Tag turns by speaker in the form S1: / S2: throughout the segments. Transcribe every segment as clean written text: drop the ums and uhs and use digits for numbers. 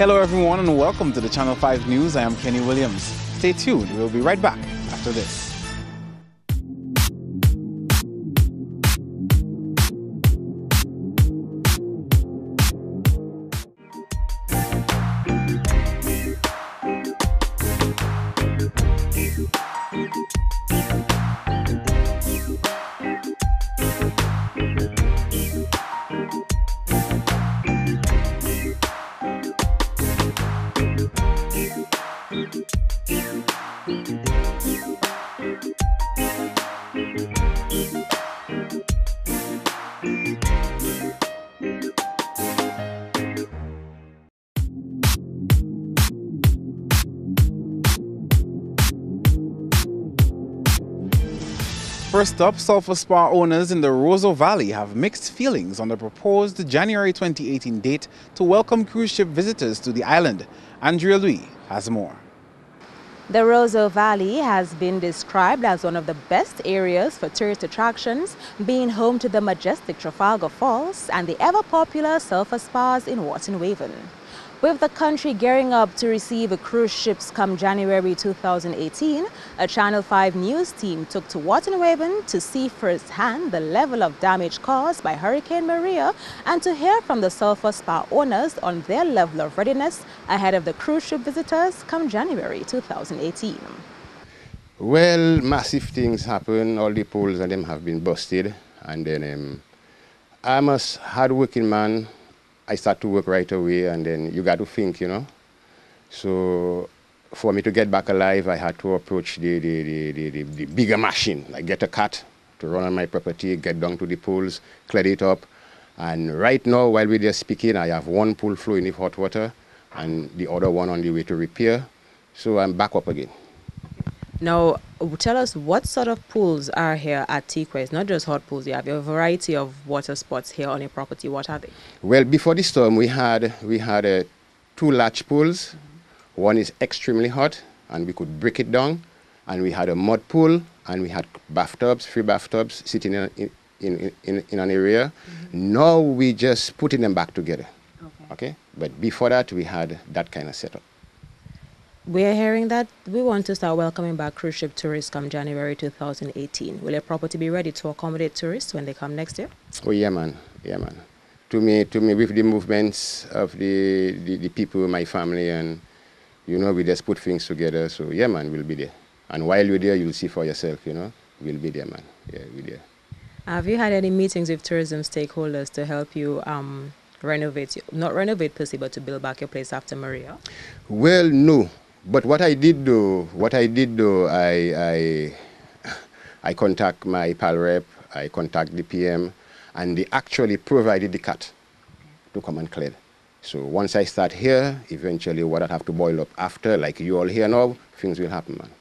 S1: Hello everyone and welcome to the Channel 5 News. I am Kenny Williams. Stay tuned, we'll be right back after this. First up, Sulfur Spa owners in the Roseau Valley have mixed feelings on the proposed January 2018 date to welcome cruise ship visitors to the island. Andrea Louis has more.
S2: The Roseau Valley has been described as one of the best areas for tourist attractions, being home to the majestic Trafalgar Falls and the ever-popular Sulfur Spas in Waton-Waven. With the country gearing up to receive cruise ships come January 2018, a Channel 5 news team took to Waton-Waven to see firsthand the level of damage caused by Hurricane Maria and to hear from the Sulfur Spa owners on their level of readiness ahead of the cruise ship visitors come January 2018.
S3: Well, massive things happen. All the poles and them have been busted. And then I'm a hard-working man. I start to work right away, and then you got to think, you know. So for me to get back alive, I had to approach the bigger machine, like get a cat to run on my property, get down to the pools, clear it up. And right now, while we're there speaking, I have one pool flowing with hot water and the other one on the way to repair. So I'm back up again.
S2: Now, tell us what sort of pools are here at Tikwe. It's not just hot pools. You have a variety of water spots here on your property. What are they? Well,
S3: before the storm, we had two large pools. One is extremely hot, and we could break it down. And we had a mud pool, and we had bathtubs, 3 bathtubs sitting in an area. Now we just putting them back together. Okay? But before that, we had that kind of setup.
S2: We're hearing that we want to start welcoming back cruise ship tourists come January 2018. Will your property be ready to accommodate tourists when they come next year?
S3: Oh, yeah, man. Yeah, man. To me, with the movements of the people, my family, and, you know, we just put things together. So, yeah, man, we'll be there. And while you're there, you'll see for yourself, you know. We'll be there, man. Yeah, we'll be there.
S2: Have you had any meetings with tourism stakeholders to help you renovate, not renovate per se, but to build back your place after Maria?
S3: Well, no. But what I did do, I contact my PAL rep, I contact the PM, and they actually provided the cat to come and clear. So once I start here, eventually what I have to boil up after, like you all here now, things will happen, man.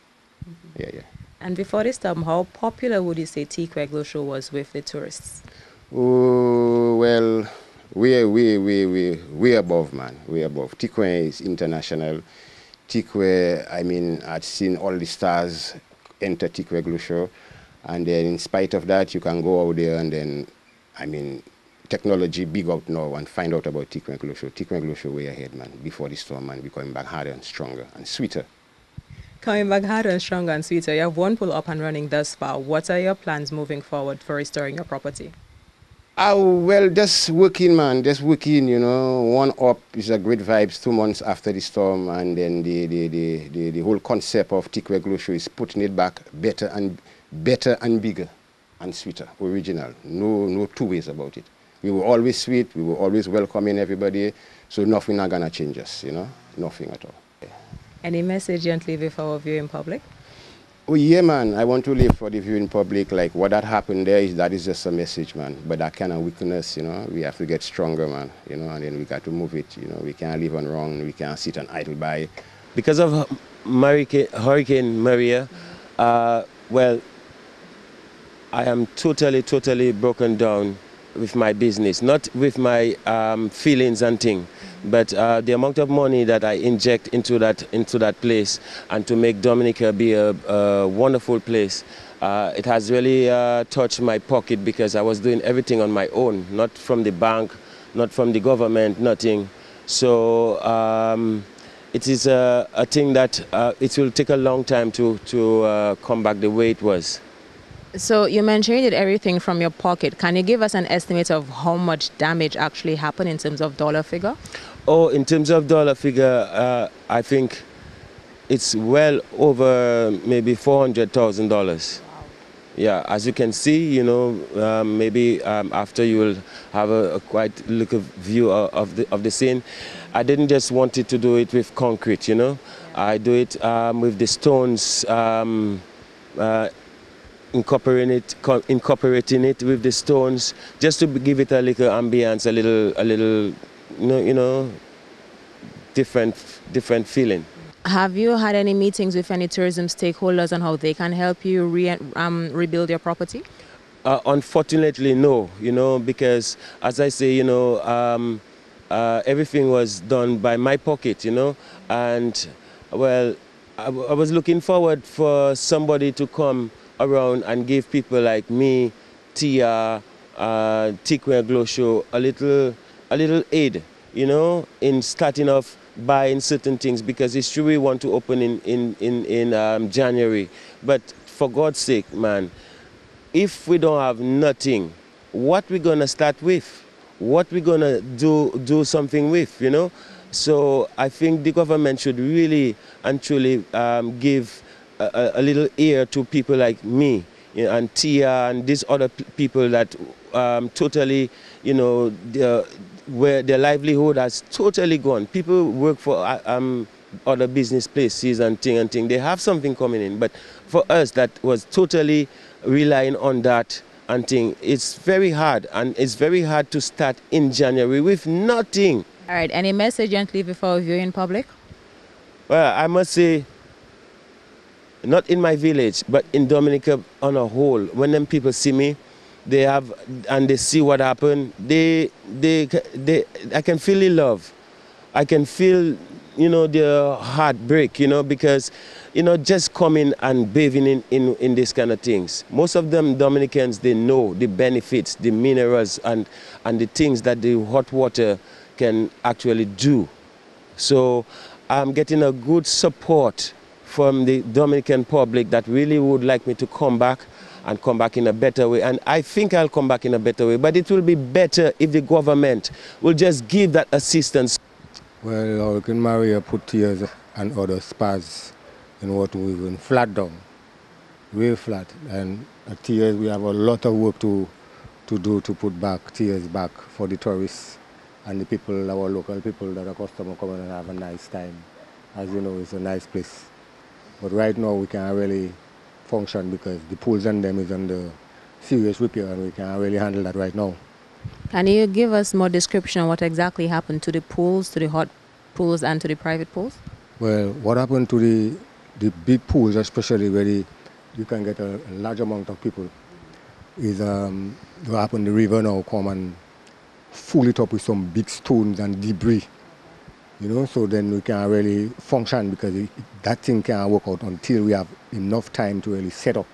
S3: Yeah.
S2: And before this time, how popular would you say Tikwe Show was with the tourists?
S3: Oh, well, we're above, man. We're above. Tikwe is international. Tikwe, I mean, I've seen all the stars enter Tikwe Show, and then in spite of that, you can go out there and then, I mean, technology big out now and find out about Tikwe Show. Tikwe Show way ahead, man. Before the storm, man, we're coming back harder and stronger and sweeter.
S2: Coming back harder and stronger and sweeter. You have one pool up and running thus far. What are your plans moving forward for restoring your property?
S3: Oh, well, just working, man, just working, you know. One up is a great vibes 2 months after the storm, and then the whole concept of Tikwe Show is putting it back better and bigger and sweeter, original. No two ways about it. We were always sweet, we were always welcoming everybody, so nothing not gonna change us, you know, nothing at all. Yeah.
S2: Any message you want to leave for our viewing public?
S3: Oh yeah, man, I want to live for the viewing public. Like what that happened there that is just a message, man. But that kind of weakness, you know, we have to get stronger, man, you know, and then we got to move it, you know. We can't live on wrong, we can't sit and idle by.
S4: Because of Hurricane Maria, well, I am totally broken down with my business, not with my feelings and things, but the amount of money that I inject into that place and to make Dominica be a wonderful place, it has really touched my pocket, because I was doing everything on my own, not from the bank, not from the government, nothing. So it is a thing that it will take a long time to come back the way it was.
S2: So you mentioned you did everything from your pocket. Can you give us an estimate of how much damage actually happened in terms of dollar figure?
S4: Oh, in terms of dollar figure, I think it's well over maybe $400,000. Yeah, as you can see, you know, maybe after you will have a quite look of view of the scene. I didn't just want it to do it with concrete, you know. I do it with the stones, incorporating it with the stones, just to give it a little ambience, a little, you know, different feeling.
S2: Have you had any meetings with any tourism stakeholders on how they can help you rebuild your property?
S4: Unfortunately, no, you know, because as I say, you know, everything was done by my pocket, you know, and well, I was looking forward for somebody to come around and give people like me, Tia, Tikwe Glosho, a little aid, you know, in starting off buying certain things, because it's true we want to open in January, but for God's sake, man, if we don't have nothing, what we gonna start with? What we gonna do something with, you know? So I think the government should really and truly give a little ear to people like me, you know, and Tia and these other people that totally, you know, where their livelihood has totally gone. People work for other business places and thing. They have something coming in, but for us that was totally relying on that and thing, it's very hard, and it's very hard to start in January with nothing.
S2: All right, any message you want to leave before viewing public?
S4: Well, I must say, not in my village, but in Dominica on a whole, when them people see me, they see what happened, I can feel the love. I can feel, you know, the heartbreak, you know, because, you know, just coming and bathing in these kind of things. Most of them Dominicans, they know the benefits, the minerals and the things that the hot water can actually do. So I'm getting a good support from the Dominican public that really would like me to come back and come back in a better way. And I think I'll come back in a better way, but it will be better if the government will just give that assistance.
S5: Well, Hurricane Maria put tears and other spas in what we went flat down, way flat. And at tears we have a lot of work to do to put back tears back for the tourists and the people, our local people that are customer come and have a nice time. As you know, it's a nice place. But right now we can't really function because the pools and them is under serious repair and we can't really handle that right now.
S2: Can you give us more description on what exactly happened to the pools, to the hot pools and to the private pools?
S5: Well, what happened to the big pools, especially where you can get a large amount of people, is what happened, the river now come and fill it up with some big stones and debris. You know, so then we can't really function because that thing can't work out until we have enough time to really set up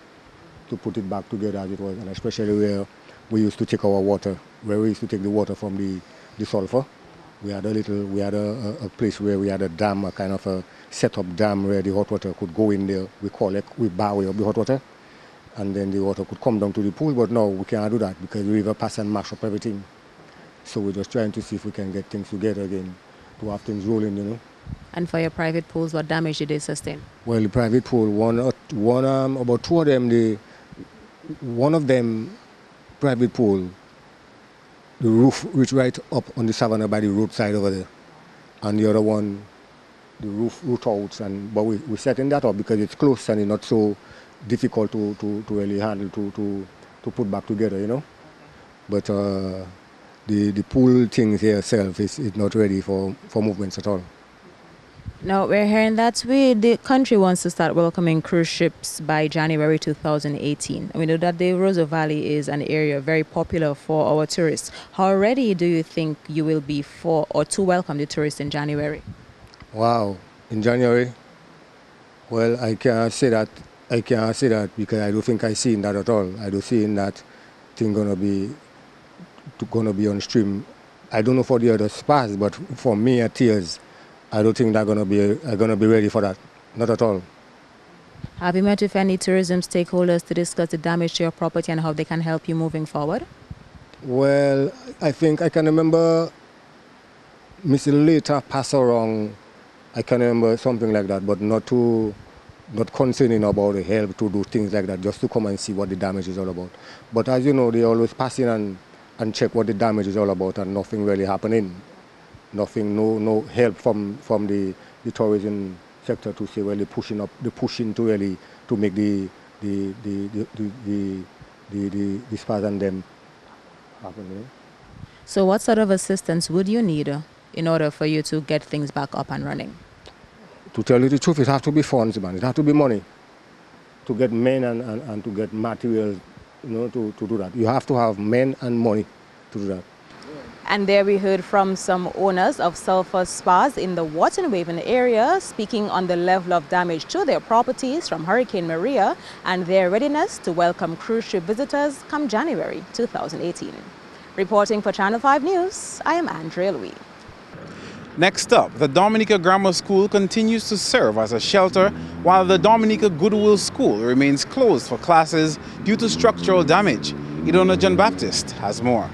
S5: to put it back together as it was, and especially where we used to take our water, where we used to take the water from the Sulfur. We had a place where we had a dam, a kind of a set-up dam where the hot water could go in there. We bar way up the hot water, and then the water could come down to the pool. But now we can't do that because the river pass and mash up everything. So we're just trying to see if we can get things together again to have things rolling, you know.
S2: And for your private pools, what damage did they sustain?
S5: Well, the private pool, about two of them, one of them, private pool, the roof reached right up on the savannah by the roadside over there. And the other one, the roof root out. But we're setting that up because it's close and it's not so difficult to really handle, to put back together, you know. But the pool things here itself is not ready for movements at all.
S2: Now, we're hearing that the country wants to start welcoming cruise ships by January 2018. We know that the Roseau Valley is an area very popular for our tourists. How ready do you think you will be for or to welcome the tourists in January?
S5: Wow, in January? Well, I can't say that because I don't think I seen that at all. I don't see that thing gonna be on stream I don't know for the other spas, but for me at Tears, I don't think they're gonna be ready for that. Not at all.
S2: Have you met with any tourism stakeholders to discuss the damage to your property and how they can help you moving forward?
S5: Well, I think I can remember Mr. Later pass around. I can remember something like that, but not concerning about the help to do things like that, just to come and see what the damage is all about. But as you know, they always pass in and check what the damage is all about, and nothing really happening. Nothing, no help from the tourism sector to say, well, they're pushing to really to make the spas and them happen. You know?
S2: So what sort of assistance would you need in order for you to get things back up and running?
S5: To tell you the truth, it has to be funds, man. It has to be money to get men and to get materials, you know, to do that. You have to have men and money to do that.
S2: And there we heard from some owners of Sulfur spas in the Waterwaven area speaking on the level of damage to their properties from Hurricane Maria and their readiness to welcome cruise ship visitors come January 2018. Reporting for Channel 5 News, I am Andrea Louis.
S1: Next up, the Dominica Grammar School continues to serve as a shelter while the Dominica Goodwill School remains closed for classes due to structural damage. Idona John Baptist has more.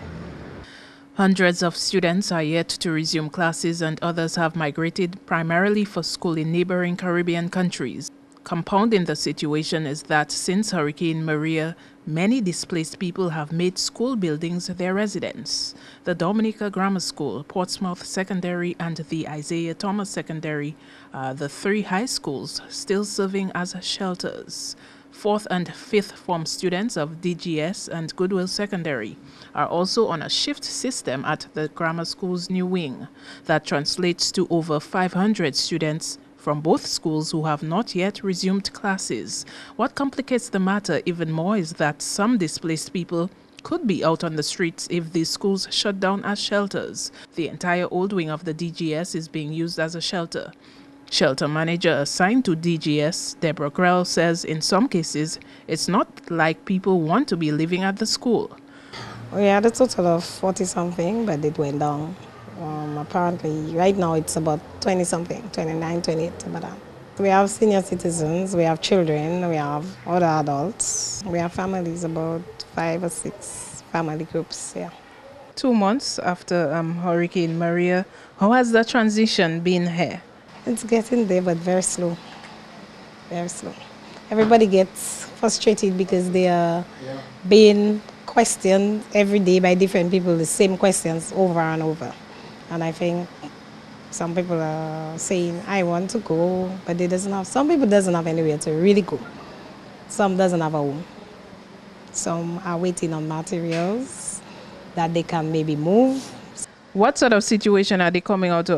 S6: Hundreds of students are yet to resume classes and others have migrated primarily for school in neighboring Caribbean countries. Compounding the situation is that since Hurricane Maria, many displaced people have made school buildings their residence. The Dominica Grammar School, Portsmouth Secondary and the Isaiah Thomas Secondary are the three high schools still serving as shelters. 4th and 5th form students of DGS and Goodwill Secondary are also on a shift system at the grammar school's new wing. That translates to over 500 students from both schools who have not yet resumed classes. What complicates the matter even more is that some displaced people could be out on the streets if these schools shut down as shelters. The entire old wing of the DGS is being used as a shelter. Shelter manager assigned to DGS, Deborah Grell, says in some cases, it's not like people want to be living at the school.
S7: We had a total of 40-something, but it went down. Apparently, right now it's about 20-something, 29, 28, about that. We have senior citizens, we have children, we have other adults. We have families, about 5 or 6 family groups, yeah.
S6: 2 months after Hurricane Maria, how has the transition been here?
S7: It's getting there, but very slow. Very slow. Everybody gets frustrated because they are being questioned every day by different people, the same questions over and over. And I think some people are saying, I want to go, but they doesn't have, some people doesn't have anywhere to really go. Some doesn't have a home. Some are waiting on materials that they can maybe move.
S6: What sort of situation are they coming out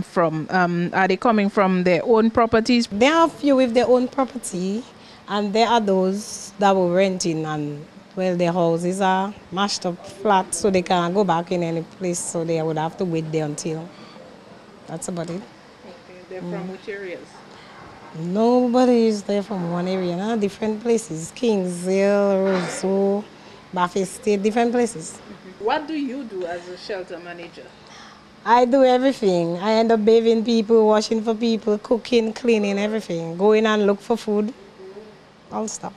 S6: from? Are they coming from their own properties?
S7: There are a few with their own property, and there are those that were renting, and well, their houses are mashed up flat, so they can't go back in any place, so they would have to wait there until. That's about it.
S6: Okay, they're from which areas?
S7: Nobody is there from one area, no? Different places. Kingsville, Roseau, Buffy State, different places.
S6: What do you do as a shelter manager?
S7: I do everything. I end up bathing people, washing for people, cooking, cleaning, everything. Going and look for food, all stuff.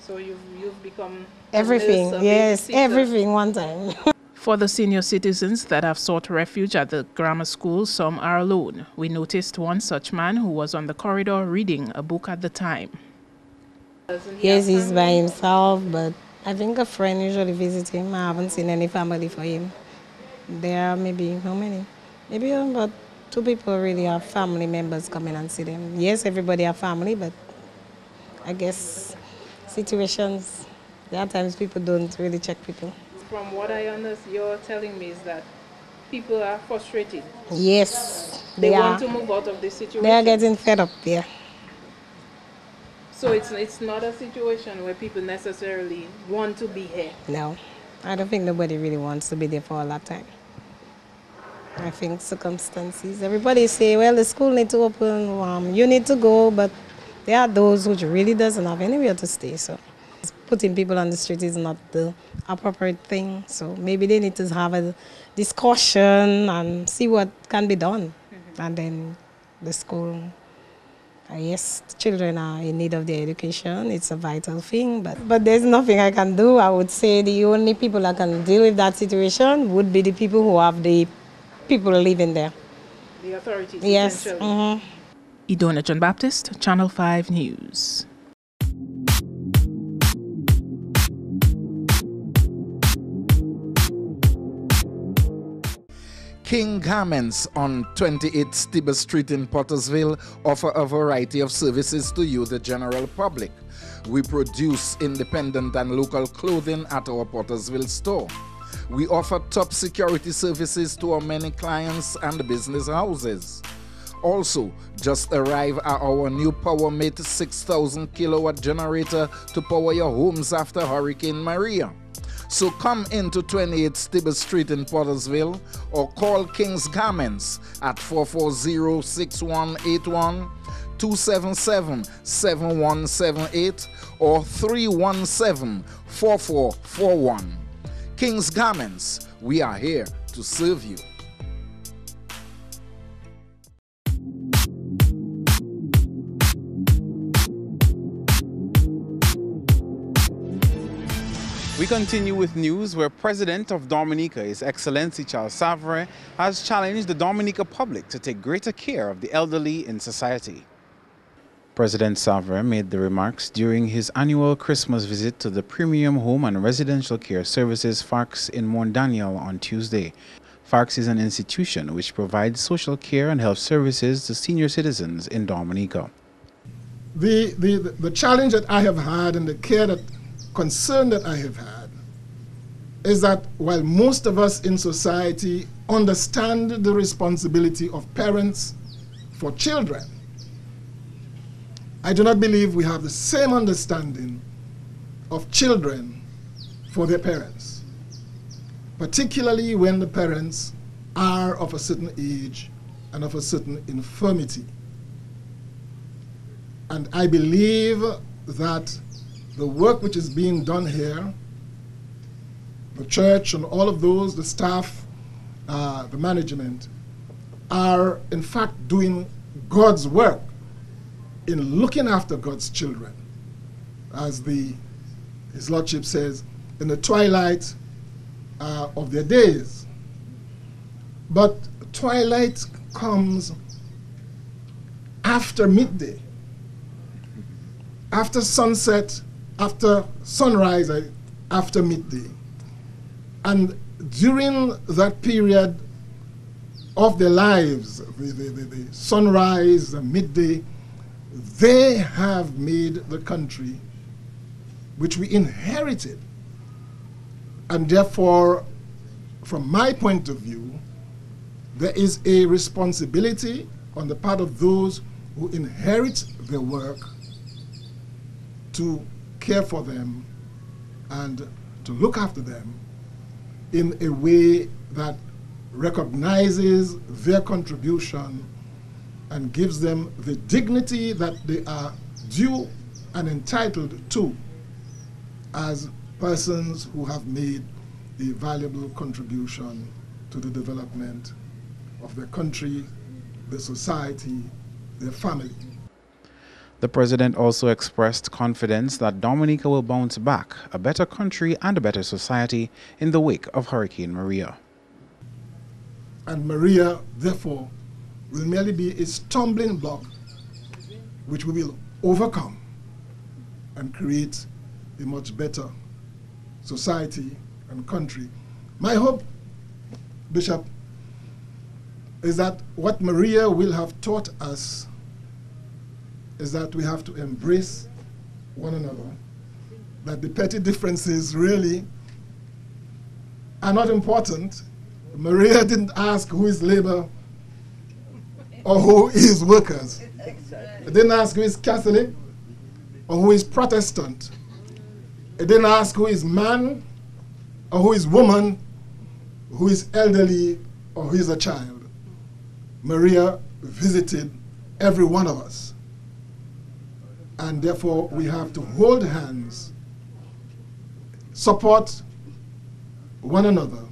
S6: So you've become
S7: everything,
S6: a
S7: yes, everything one time.
S6: For the senior citizens that have sought refuge at the grammar school, some are alone. We noticed one such man who was on the corridor reading a book at the time.
S7: Yes, he's by himself, but I think a friend usually visits him. I haven't seen any family for him. There are maybe, how many? Maybe about 2 people really have family members coming and see them. Yes, everybody have family, but I guess situations, there are times people don't really check people.
S6: From what I understand, you're telling me is that people are frustrated.
S7: Yes,
S6: they want to move out of this situation.
S7: They are getting fed up there.
S6: So it's not a situation where people necessarily want to be here?
S7: No, I don't think nobody really wants to be there for a long time. I think circumstances. Everybody say, well, the school needs to open, you need to go, but there are those who really doesn't have anywhere to stay. So putting people on the street is not the appropriate thing. So maybe they need to have a discussion and see what can be done. And then the school, yes, children are in need of their education. It's a vital thing, but there's nothing I can do. I would say the only people that can deal with that situation would be the people who have the people living there.
S6: The authorities.
S7: Yes.
S6: Idona John Baptist, Channel 5 News.
S8: King Garments on 28 Stibber Street in Pottersville offer a variety of services to you, the general public. We produce independent and local clothing at our Pottersville store. We offer top security services to our many clients and business houses. Also, just arrive at our new PowerMate 6,000 kilowatt generator to power your homes after Hurricane Maria. So come into 28 Stibber Street in Pottersville or call King's Garments at 440-6181, 277-7178 or 317-4441. King's Garments, we are here to serve you.
S1: We continue with news where President of Dominica, His Excellency Charles Sulfur, has challenged the Dominica public to take greater care of the elderly in society. President Sulfur made the remarks during his annual Christmas visit to the Premium Home and Residential Care Services FARCS in Mount Daniel on Tuesday. FARCS is an institution which provides social care and health services to senior citizens in Dominica.
S9: The challenge that I have had and the concern that I have had is that while most of us in society understand the responsibility of parents for children, I do not believe we have the same understanding of children for their parents, particularly when the parents are of a certain age and of a certain infirmity. And I believe that the work which is being done here, the church and all of those, the staff, the management, are in fact doing God's work in looking after God's children. As His Lordship says, in the twilight of their days. But twilight comes after midday, after sunset, after sunrise, after midday. And during that period of their lives, the sunrise, the midday, they have made the country which we inherited. And therefore, from my point of view, there is a responsibility on the part of those who inherit their work to care for them and to look after them in a way that recognizes their contribution and gives them the dignity that they are due and entitled to as persons who have made a valuable contribution to the development of their country, their society, their family.
S1: The President also expressed confidence that Dominica will bounce back, a better country and a better society in the wake of Hurricane Maria.
S9: And Maria, therefore, will merely be a stumbling block which we will overcome and create a much better society and country. My hope, Bishop, is that what Maria will have taught us is that we have to embrace one another, that the petty differences really are not important. Maria didn't ask who is labor or who is workers. It didn't ask who is Catholic or who is Protestant. It didn't ask who is man or who is woman, who is elderly or who is a child. Maria visited every one of us. And therefore, we have to hold hands support one another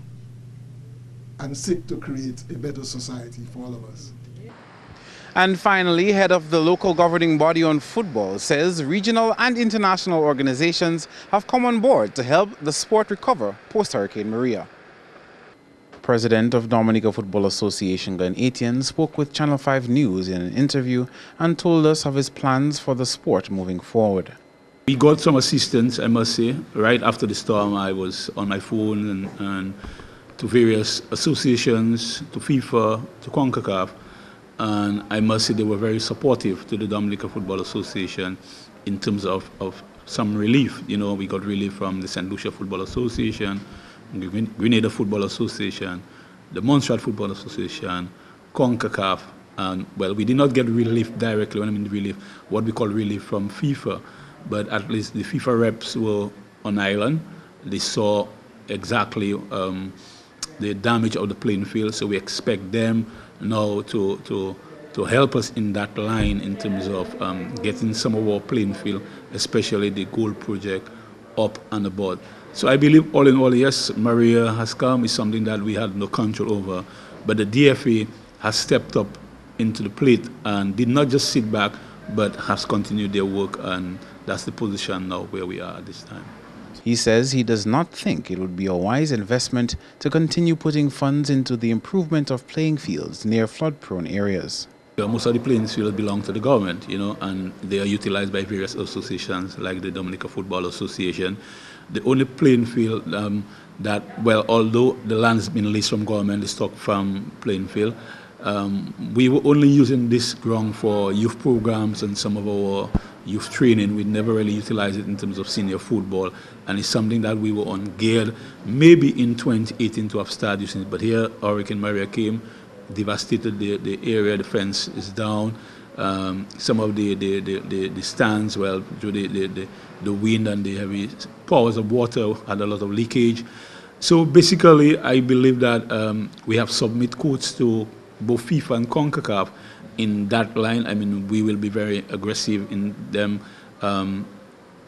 S9: and seek to create a better society for all of us.
S1: And finally, head of the local governing body on football says regional and international organizations have come on board to help the sport recover post-Hurricane Maria. President of Dominica Football Association, Glenn Etienne, spoke with Channel 5 News in an interview and told us of his plans for the sport moving forward.
S10: We got some assistance, I must say. Right after the storm, I was on my phone and to various associations, to FIFA, to CONCACAF, and I must say they were very supportive to the Dominica Football Association in terms of some relief. You know, we got relief from the St. Lucia Football Association, Grenada Football Association, the Montserrat Football Association, CONCACAF, and well, we did not get relief directly. When I mean relief, what we call relief from FIFA, but at least the FIFA reps were on island. They saw exactly the damage of the playing field, so we expect them now to help us in that line in terms of getting some of our playing field, especially the goal project, up and about. So I believe all in all, yes, Maria has come, is something that we had no control over, but the DFA has stepped up into the plate and did not just sit back, but has continued their work, and that's the position now where we are at this time.
S1: He says he does not think it would be a wise investment to continue putting funds into the improvement of playing fields near flood-prone areas.
S10: Most of the playing fields belong to the government, you know, and they are utilized by various associations like the Dominica Football Association. The only playing field that, well, although the land has been leased from government, the stock farm playing field, we were only using this ground for youth programs and some of our youth training. We never really utilized it in terms of senior football, and it's something that we were on geared maybe in 2018 to have started using it. But here, Hurricane Maria came, devastated the area. The fence is down. Some of the stands, well, due to the wind and the heavy powers of water, had a lot of leakage. So basically, I believe that we have submit quotes to both FIFA and CONCACAF in that line. I mean, we will be very aggressive in them,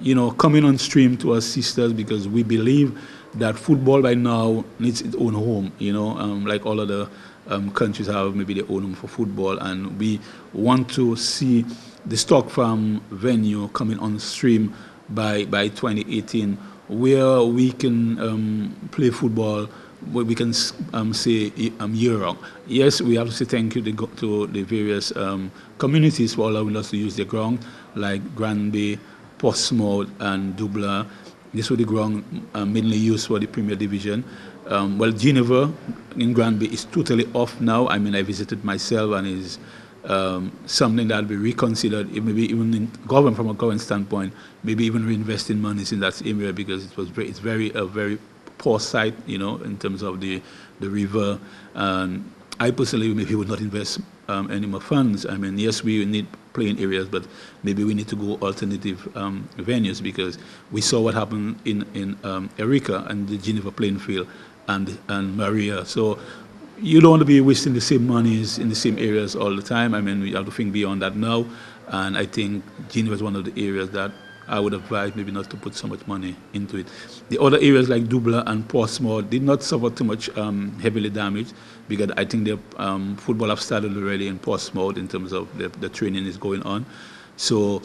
S10: you know, coming on stream to assist us, because we believe that football by now needs its own home, you know, like all other countries have maybe their own home for football, and we want to see the stock farm venue coming on stream by 2018, where we can play football, where we can say year-round. Yes, we have to say thank you to the various communities for allowing us to use the ground, like Granby, Portsmouth, and Dublin. This was the ground mainly used for the Premier Division. Well, Geneva in Granby is totally off now. I mean, I visited myself, and is something that will be reconsidered, maybe even in government, from a government standpoint, maybe even reinvesting monies in that area, because it's a very poor site, you know, in terms of the river. And I personally maybe would not invest any more funds. I mean, yes, we need playing areas, but maybe we need to go alternative venues, because we saw what happened in Erika and the Geneva playing field and Maria. So you don't want to be wasting the same monies in the same areas all the time. I mean, we have to think beyond that now, and I think Geneva is one of the areas that I would advise maybe not to put so much money into it. The other areas like Dublin and Portsmouth did not suffer too much heavily damage, because I think the football have started already in Portsmouth in terms of the training is going on. So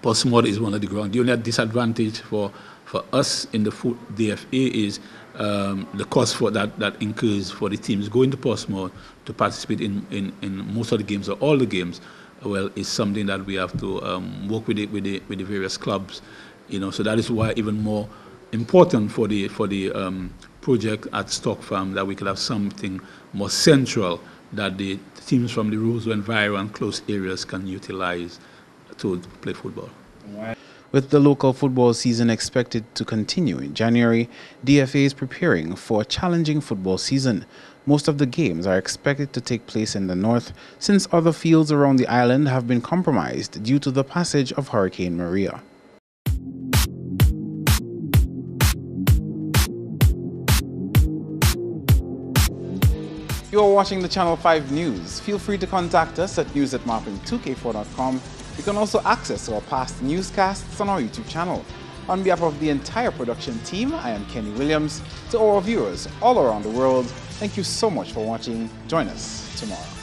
S10: Portsmouth is one of the ground. The only disadvantage for us in the DFA is the cost for that incurs for the teams going to Portsmouth to participate in most of the games or all the games. Well, it's something that we have to work with the various clubs, you know. So that is why even more important for the project at Stock Farm, that we could have something more central that the teams from the Roseau and Vira and close areas can utilize to play football.
S1: With the local football season expected to continue in January, DFA is preparing for a challenging football season. Most of the games are expected to take place in the north, since other fields around the island have been compromised due to the passage of Hurricane Maria. You are watching the Channel 5 News. Feel free to contact us at news@marpin2k4.com. You can also access our past newscasts on our YouTube channel. On behalf of the entire production team, I am Kenny Williams. To all our viewers all around the world, thank you so much for watching. Join us tomorrow.